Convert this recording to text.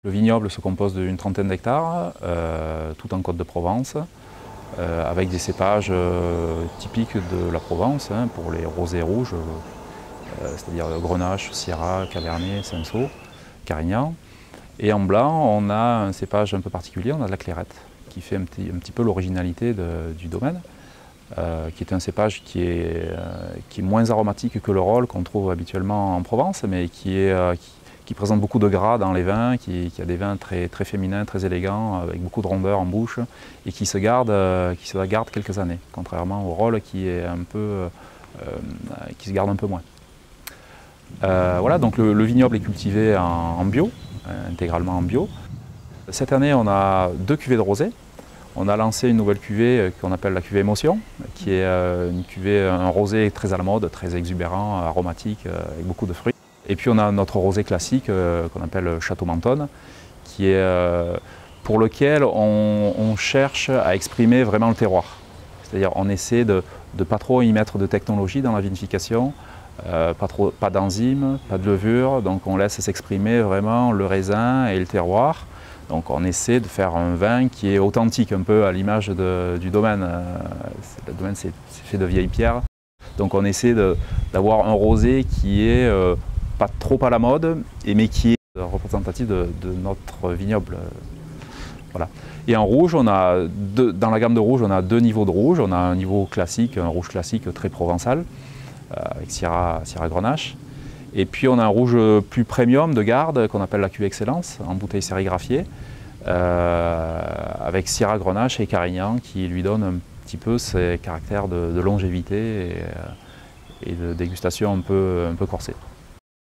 Le vignoble se compose d'une trentaine d'hectares, tout en Côte de Provence, avec des cépages typiques de la Provence, pour les rosés rouges, c'est-à-dire Grenache, Syrah, Cabernet, Cinsault, Carignan. Et en blanc, on a un cépage un peu particulier, on a de la Clairette, qui fait un petit peu l'originalité du domaine, qui est un cépage qui est moins aromatique que le Rolle qu'on trouve habituellement en Provence, mais qui présente beaucoup de gras dans les vins, qui a des vins très féminins, très élégants, avec beaucoup de rondeur en bouche, et qui se garde quelques années, contrairement au Rolle qui se garde un peu moins. Voilà, donc le vignoble est cultivé en bio, intégralement en bio. Cette année, on a 2 cuvées de rosé. On a lancé une nouvelle cuvée qu'on appelle la cuvée Émotion, qui est un rosé très à la mode, très exubérant, aromatique, avec beaucoup de fruits. Et puis on a notre rosé classique qu'on appelle Château Mentonne, pour lequel on cherche à exprimer vraiment le terroir. C'est-à-dire on essaie de ne pas trop y mettre de technologie dans la vinification, pas d'enzymes, pas de levure, donc on laisse s'exprimer vraiment le raisin et le terroir. Donc on essaie de faire un vin qui est authentique, un peu à l'image du domaine. Le domaine c'est fait de vieilles pierres. Donc on essaie d'avoir un rosé qui est pas trop à la mode, mais qui est représentatif de notre vignoble. Voilà. Et en rouge, dans la gamme de rouge, on a 2 niveaux de rouge. On a un niveau classique, un rouge classique très provençal, avec Syrah Grenache. Et puis on a un rouge plus premium de garde qu'on appelle la cuvée Excellence, en bouteille sérigraphiée, avec Syrah Grenache et Carignan qui lui donnent un petit peu ces caractères de longévité et de dégustation un peu corsée.